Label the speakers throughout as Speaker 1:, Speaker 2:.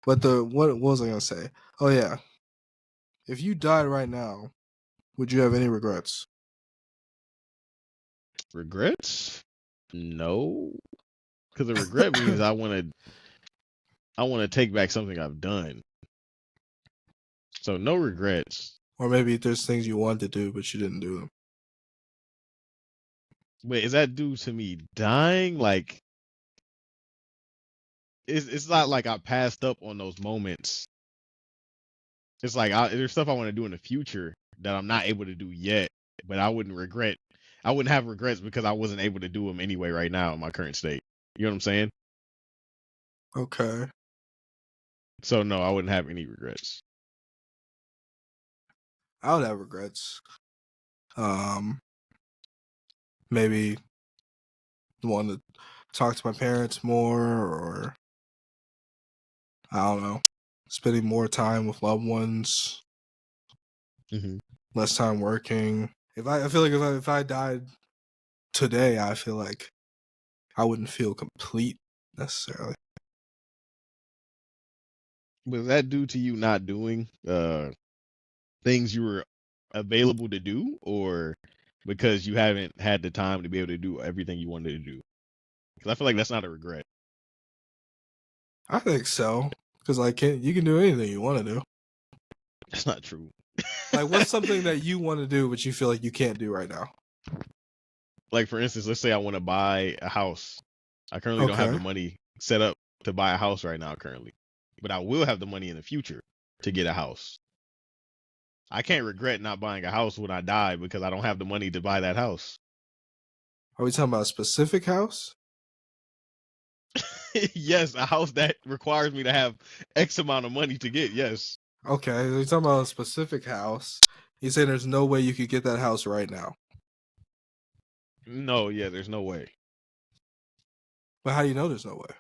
Speaker 1: But what was I gonna say? Oh yeah, if you died right now, would you have any regrets?
Speaker 2: Regrets? No, because a regret means I want to take back something I've done. So no regrets.
Speaker 1: Or maybe there's things you wanted to do but you didn't do them.
Speaker 2: Wait, is that due to me dying? Like, it's not like I passed up on those moments. It's like there's stuff I want to do in the future that I'm not able to do yet, but I wouldn't have regrets because I wasn't able to do them anyway right now in my current state. You know what I'm saying?
Speaker 1: Okay.
Speaker 2: So no, I wouldn't have any regrets.
Speaker 1: I would have regrets. Maybe want to talk to my parents more, or I don't know, spending more time with loved ones, less time working. I feel like if I died today, I feel like I wouldn't feel complete necessarily.
Speaker 2: Was that due to you not doing things you were available to do, or because you haven't had the time to be able to do everything you wanted to do? Because I feel like that's not a regret.
Speaker 1: I think so, because like you can do anything you want to do.
Speaker 2: That's not true.
Speaker 1: Like, what's something that you want to do but you feel like you can't do right now?
Speaker 2: Like, for instance, let's say I want to buy a house. I currently don't have the money set up to buy a house right now currently, but I will have the money in the future to get a house. I can't regret not buying a house when I die because I don't have the money to buy that house.
Speaker 1: Are we talking about a specific house?
Speaker 2: Yes, a house that requires me to have X amount of money to get, yes.
Speaker 1: Okay, so you're talking about a specific house. You saying there's no way you could get that house right now?
Speaker 2: No, yeah, there's no way.
Speaker 1: But how do you know there's no way?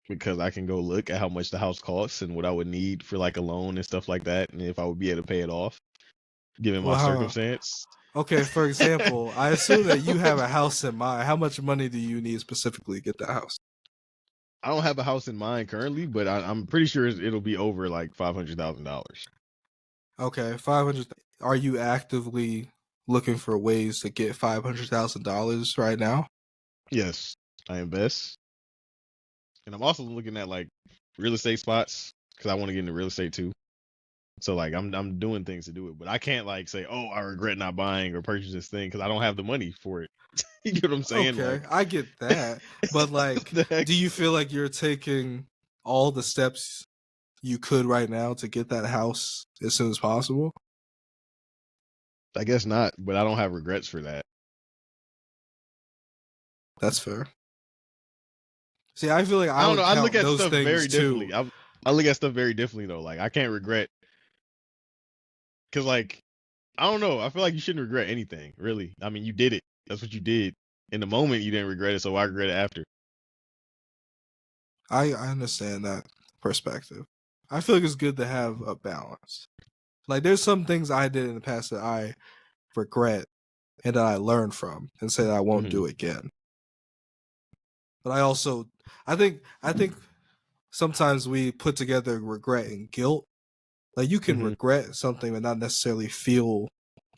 Speaker 2: Because I can go look at how much the house costs and what I would need for like a loan and stuff like that, and if I would be able to pay it off, given my circumstance.
Speaker 1: Okay, for example, I assume that you have a house in mind. How much money do you need specifically to get that house?
Speaker 2: I don't have a house in mind currently, but I'm pretty sure it'll be over like $500,000.
Speaker 1: Okay, 500. Are you actively looking for ways to get $500,000 right now?
Speaker 2: Yes, I invest, and I'm also looking at like real estate spots because I want to get into real estate too. So like I'm doing things to do it, but I can't like say, oh, I regret not buying or purchasing this thing because I don't have the money for it. You know what I'm saying?
Speaker 1: Okay,
Speaker 2: like,
Speaker 1: I get that, but like, do you feel like you're taking all the steps you could right now to get that house as soon as possible?
Speaker 2: I guess not, but I don't have regrets for that.
Speaker 1: That's fair. See, I feel like
Speaker 2: I don't know. I look
Speaker 1: count
Speaker 2: at
Speaker 1: those
Speaker 2: stuff
Speaker 1: things
Speaker 2: very
Speaker 1: too.
Speaker 2: differently. I look at stuff very differently though. Like I can't regret because like I don't know. I feel like you shouldn't regret anything, really. I mean, you did it. That's what you did. In the moment, you didn't regret it, so why regret it after?
Speaker 1: I understand that perspective. I feel like it's good to have a balance. Like, there's some things I did in the past that I regret and that I learned from and say that I won't do again. But I think sometimes we put together regret and guilt. Like, you can regret something but not necessarily feel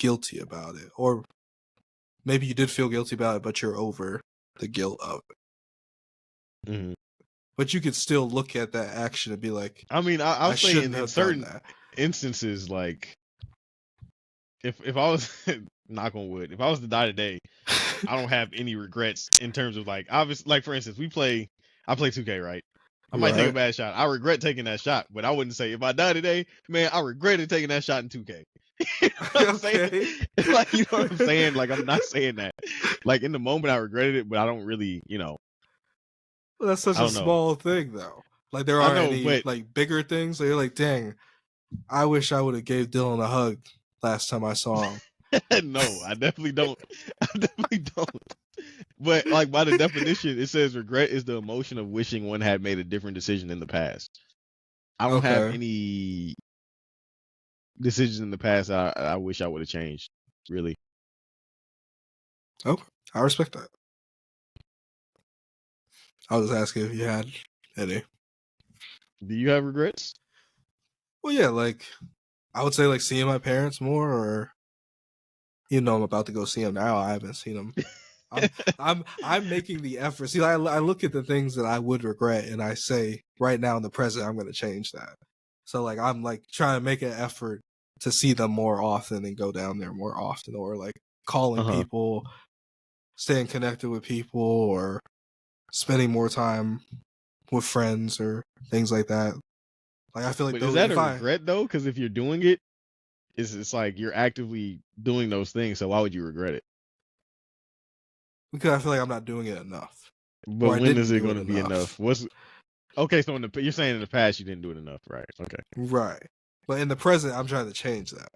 Speaker 1: guilty about it. Or maybe you did feel guilty about it, but you're over the guilt of it. But you could still look at that action and be like,
Speaker 2: I mean, I'll say
Speaker 1: shouldn't
Speaker 2: in
Speaker 1: have done
Speaker 2: certain
Speaker 1: that.
Speaker 2: instances, like if I was knock on wood, if I was to die today, I don't have any regrets in terms of like obviously, like for instance, I play 2K, right? I might take a bad shot. I regret taking that shot, but I wouldn't say if I die today, man, I regretted taking that shot in 2K. You know what I'm saying? Like, you know what I'm saying? Like, I'm not saying that. Like, in the moment, I regretted it, but I don't really,
Speaker 1: Well, that's such a small thing, though. Like, there are any like bigger things. Like, you're like, dang, I wish I would have gave Dylan a hug last time I saw him.
Speaker 2: No, I definitely don't. I definitely don't. But like by the definition, it says regret is the emotion of wishing one had made a different decision in the past. I don't have any decisions in the past I wish I would have changed, really.
Speaker 1: Okay, I respect that. I was asking if you had Any.
Speaker 2: Do you have regrets?
Speaker 1: Well, yeah, like I would say like seeing my parents more, or even though I'm about to go see them now, I haven't seen them. I'm making the effort. See, I look at the things that I would regret, and I say right now in the present, I'm going to change that. So like I'm like trying to make an effort to see them more often and go down there more often, or like calling people, staying connected with people, or spending more time with friends or things like that. Like I feel like
Speaker 2: But is
Speaker 1: those,
Speaker 2: that a
Speaker 1: if I,
Speaker 2: regret though? Because if you're doing it, it's like you're actively doing those things. So why would you regret it?
Speaker 1: because I feel like I'm not doing it enough,
Speaker 2: But
Speaker 1: or I
Speaker 2: when is
Speaker 1: didn't
Speaker 2: it
Speaker 1: do
Speaker 2: going
Speaker 1: it
Speaker 2: to be
Speaker 1: enough.
Speaker 2: enough? What's okay? So you're saying in the past you didn't do it enough, right? Okay,
Speaker 1: Right. But in the present, I'm trying to change that.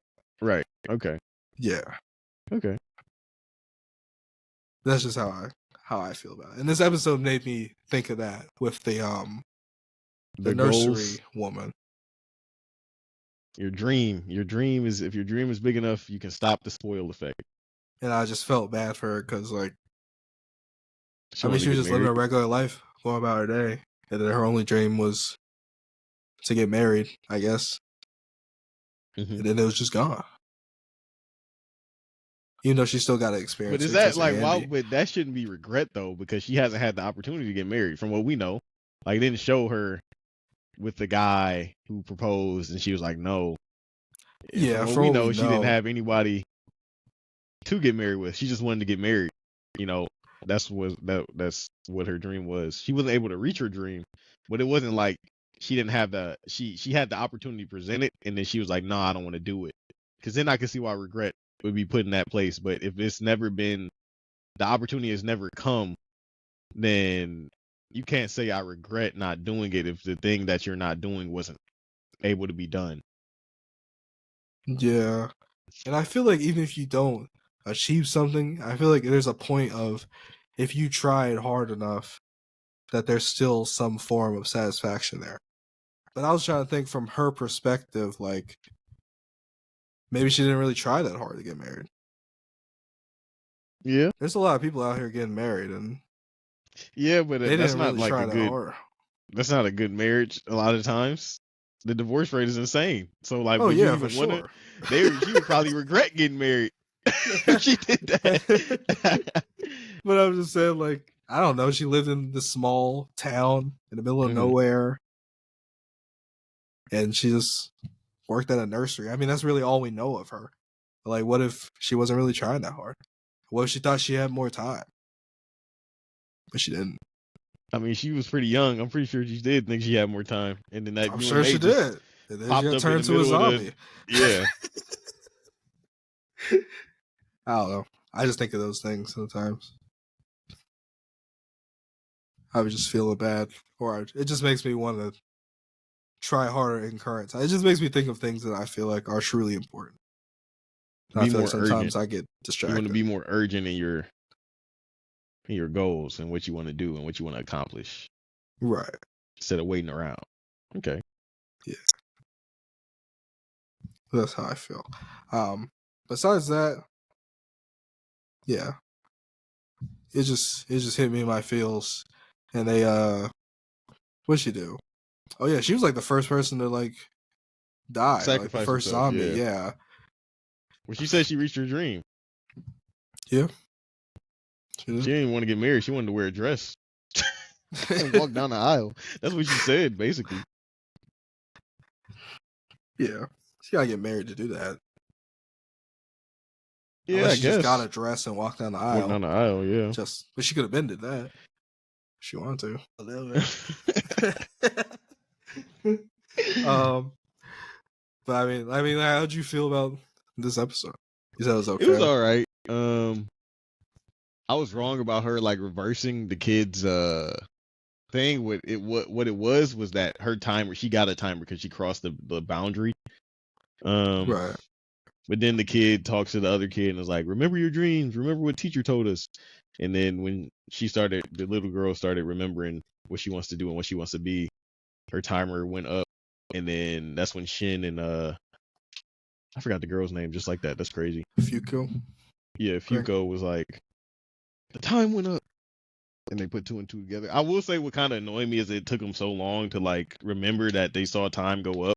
Speaker 2: right. Okay,
Speaker 1: Yeah.
Speaker 2: okay.
Speaker 1: That's just how I feel about it. And this episode made me think of that with the
Speaker 2: The
Speaker 1: nursery
Speaker 2: goals,
Speaker 1: woman.
Speaker 2: your dream. Your dream is if your dream is big enough, you can stop the spoil effect.
Speaker 1: And I just felt bad for her because like
Speaker 2: She
Speaker 1: I mean
Speaker 2: wanted
Speaker 1: she
Speaker 2: to
Speaker 1: was
Speaker 2: get
Speaker 1: just living
Speaker 2: married.
Speaker 1: a regular life, going about her day. And then her only dream was to get married, I guess.
Speaker 2: Hmm.
Speaker 1: And then it was just gone. Even though she still got to
Speaker 2: But
Speaker 1: experience
Speaker 2: is
Speaker 1: it
Speaker 2: that
Speaker 1: because of
Speaker 2: like why?
Speaker 1: Andy.
Speaker 2: But that shouldn't be regret though, because she hasn't had the opportunity to get married. From what we know, like it didn't show her with the guy who proposed, and she was like, no. And from
Speaker 1: Yeah,
Speaker 2: what
Speaker 1: from
Speaker 2: we
Speaker 1: what we
Speaker 2: know, she didn't
Speaker 1: know.
Speaker 2: have anybody to get married with. She just wanted to get married. You know, that's what her dream was. She wasn't able to reach her dream, but it wasn't like she didn't have she had the opportunity presented, and then she was like, no, I don't want to do it. Because then I can see why regret would be put in that place. But if it's never been the opportunity has never come, then you can't say I regret not doing it if the thing that you're not doing wasn't able to be done.
Speaker 1: Yeah. And I feel like even if you don't achieve something, I feel like there's a point of if you tried hard enough that there's still some form of satisfaction there. But I was trying to think from her perspective, like maybe she didn't really try that hard to get married.
Speaker 2: Yeah.
Speaker 1: There's a lot of people out here getting married and
Speaker 2: Yeah, but
Speaker 1: they
Speaker 2: that's
Speaker 1: didn't
Speaker 2: not
Speaker 1: really
Speaker 2: like
Speaker 1: try
Speaker 2: a
Speaker 1: that
Speaker 2: good
Speaker 1: hard.
Speaker 2: that's not a good marriage a lot of times. The divorce rate is insane. So like
Speaker 1: Oh
Speaker 2: would you
Speaker 1: yeah, for
Speaker 2: even wanna
Speaker 1: sure.
Speaker 2: she would probably regret getting married if she did that.
Speaker 1: But I was just saying, like, I don't know. She lived in this small town in the middle of
Speaker 2: Hmm.
Speaker 1: nowhere, and she just worked at a nursery. I mean, that's really all we know of her. Like, what if she wasn't really trying that hard? What if she thought she had more time, but she didn't?
Speaker 2: I mean, she was pretty young. I'm pretty sure she did think she had more time. And then that
Speaker 1: I'm sure she
Speaker 2: UMA just
Speaker 1: did. And then she
Speaker 2: popped
Speaker 1: got
Speaker 2: up in
Speaker 1: turned
Speaker 2: the
Speaker 1: into a
Speaker 2: middle of the
Speaker 1: zombie.
Speaker 2: yeah.
Speaker 1: I don't know. I just think of those things sometimes. I was just feeling bad, or it just makes me want to try harder in current time. It just makes me think of things that I feel like are truly important. And I
Speaker 2: Be
Speaker 1: feel like
Speaker 2: more urgent.
Speaker 1: sometimes I get
Speaker 2: You want to
Speaker 1: distracted.
Speaker 2: be more urgent in your goals and what you want to do and what you want to accomplish
Speaker 1: Right.
Speaker 2: instead of waiting around. Okay.
Speaker 1: Yeah. That's how I feel. Besides that, yeah, it just hit me in my feels, and they what'd she do? Oh yeah, she was like the first person to like die, like the
Speaker 2: Sacrifice
Speaker 1: first
Speaker 2: herself,
Speaker 1: zombie.
Speaker 2: yeah.
Speaker 1: Yeah,
Speaker 2: Well, she said she reached her dream.
Speaker 1: yeah, she
Speaker 2: She
Speaker 1: did.
Speaker 2: didn't want to get married. She wanted to wear a dress and walk down the aisle. That's what she said, basically.
Speaker 1: Yeah, she gotta get married to do that.
Speaker 2: Yeah,
Speaker 1: Unless
Speaker 2: I
Speaker 1: she just got
Speaker 2: guess.
Speaker 1: a dress and walked down the
Speaker 2: Walk
Speaker 1: aisle.
Speaker 2: down the aisle, yeah.
Speaker 1: But she could have been did that. If she wanted to. A little bit. um, but I mean, how'd you feel about this episode? You said it was
Speaker 2: It was
Speaker 1: okay.
Speaker 2: all right. I was wrong about her like reversing the kids thing. What it was that her timer, she got a timer because she crossed the boundary.
Speaker 1: Right.
Speaker 2: But then the kid talks to the other kid and is like, remember your dreams, remember what teacher told us. And then when the little girl started remembering what she wants to do and what she wants to be, her timer went up. And then that's when Shin and I forgot the girl's name just like that. That's crazy.
Speaker 1: Fuku.
Speaker 2: Yeah,
Speaker 1: Correct.
Speaker 2: Fuko was like, the time went up. and they put 2 and 2 together. I will say what kind of annoyed me is it took them so long to like remember that they saw time go up.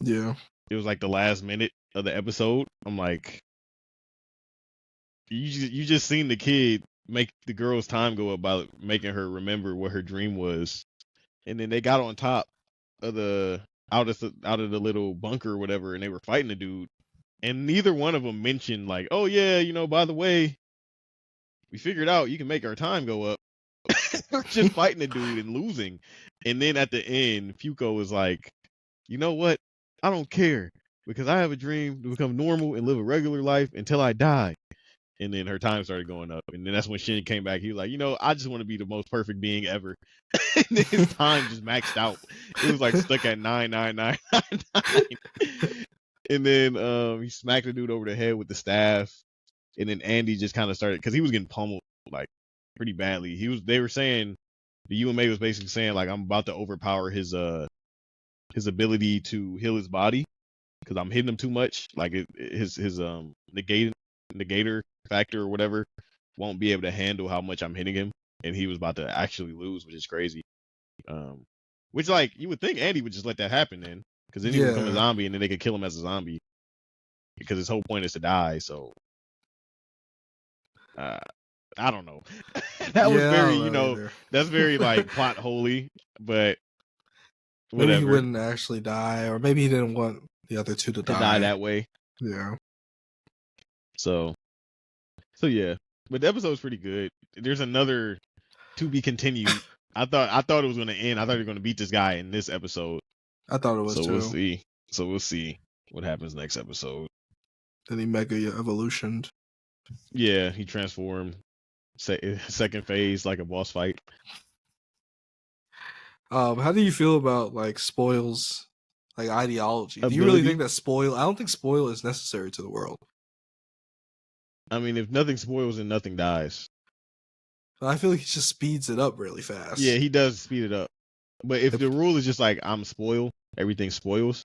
Speaker 1: Yeah.
Speaker 2: It was like the last minute of the episode. I'm like, you just seen the kid make the girl's time go up by making her remember what her dream was, and then they got on top of the out of the little bunker or whatever, and they were fighting the dude, and neither one of them mentioned like, oh yeah, by the way, we figured out you can make our time go up. They're just fighting the dude and losing, and then at the end, Fuko was like, you know what? I don't care because I have a dream to become normal and live a regular life until I die. And then her time started going up. And then that's when Shin came back. He was like, I just want to be the most perfect being ever. And then his time just maxed out. It was like stuck at 99999. And then he smacked the dude over the head with the staff. And then Andy just kind of started, because he was getting pummeled like pretty badly. They were saying, the UMA was basically saying like, I'm about to overpower his ability to heal his body because I'm hitting him too much. Like his negator factor or whatever won't be able to handle how much I'm hitting him, and he was about to actually lose, which is crazy. Which like you would think Andy would just let that happen then, because then he would become a zombie, and then they could kill him as a zombie because his whole point is to die. So I don't know. That was very that's very like plot holy, but whatever.
Speaker 1: Maybe he wouldn't actually die, or maybe he didn't want the other two to die
Speaker 2: that way.
Speaker 1: Yeah.
Speaker 2: So yeah, but the episode's pretty good. There's another to be continued. I thought it was going to end. I thought they were going to beat this guy in this episode.
Speaker 1: I thought it was too.
Speaker 2: We'll see what happens next episode.
Speaker 1: Then he mega evolutioned.
Speaker 2: Yeah, he transformed. Second phase, like a boss fight.
Speaker 1: How do you feel about like Spoil's like ideology? Do you really think that Spoil? I don't think Spoil is necessary to the world.
Speaker 2: I mean, if nothing spoils, then nothing dies.
Speaker 1: But I feel like he just speeds it up really fast.
Speaker 2: Yeah, he does speed it up. But if the rule is just like I'm spoil, everything spoils,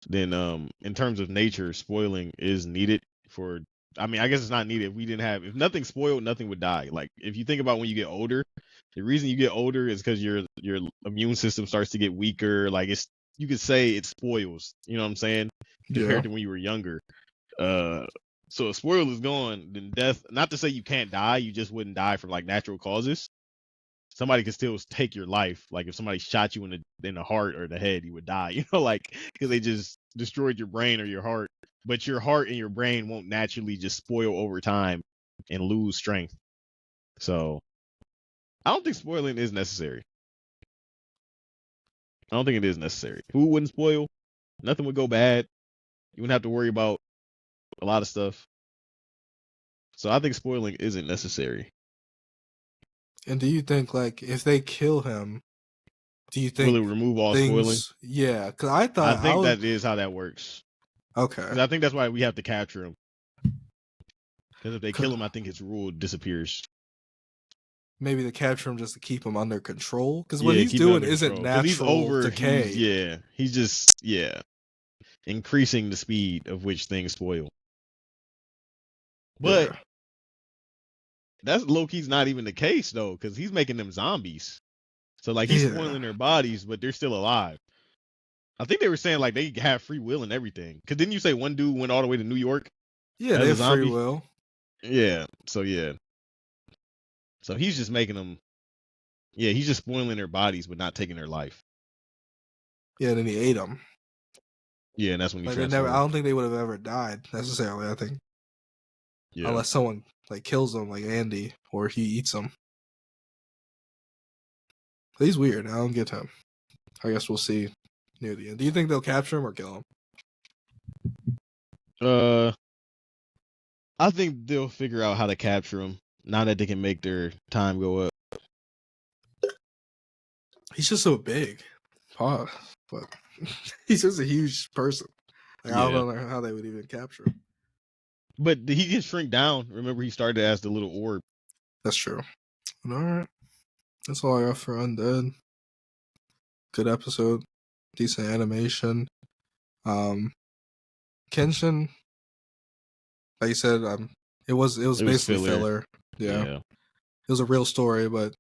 Speaker 2: then in terms of nature, spoiling is needed for. I mean, I guess it's not needed. If nothing spoiled, nothing would die. Like if you think about when you get older, the reason you get older is because your immune system starts to get weaker. Like you could say it spoils. You know what I'm saying? Compared to when you were younger. So if spoil is gone, then death. Not to say you can't die, you just wouldn't die from like natural causes. Somebody could still take your life. Like if somebody shot you in the heart or the head, you would die. Like because they just destroyed your brain or your heart. But your heart and your brain won't naturally just spoil over time and lose strength. So I don't think spoiling is necessary. I don't think it is necessary. Food wouldn't spoil. Nothing would go bad. You wouldn't have to worry about a lot of stuff. So I think spoiling isn't necessary.
Speaker 1: And do you think like if they kill him, do you think
Speaker 2: will it remove all spoiling?
Speaker 1: Yeah, because I
Speaker 2: think that is how that works.
Speaker 1: Okay.
Speaker 2: Because I think that's why we have to capture him. Because if they kill him, I think his rule disappears.
Speaker 1: Maybe they capture him just to keep him under control. Because what he's doing isn't natural decay.
Speaker 2: He's just increasing the speed of which things spoil. But that's low-key's not even the case though, because he's making them zombies. So like he's spoiling their bodies, but they're still alive. I think they were saying like they have free will and everything. Because didn't you say one dude went all the way to New York?
Speaker 1: Yeah, they have free will.
Speaker 2: Yeah. So he's just making them. Yeah, he's just spoiling their bodies, but not taking their life.
Speaker 1: Yeah, and then he ate them.
Speaker 2: Yeah, and that's when he
Speaker 1: I don't think they would have ever died necessarily. I think, unless someone like kills them, like Andy, or he eats them. But he's weird. I don't get him. I guess we'll see near the end. Do you think they'll capture him or kill
Speaker 2: him? I think they'll figure out how to capture him now that they can make their time go up.
Speaker 1: He's just so big. But he's just a huge person. Like, I don't know how they would even capture him.
Speaker 2: But he can shrink down. Remember, he started as the little orb.
Speaker 1: That's true. All right. That's all I got for Undead. Good episode. Decent animation. Kenshin, like you said, it was basically filler. Yeah. It was a real story, but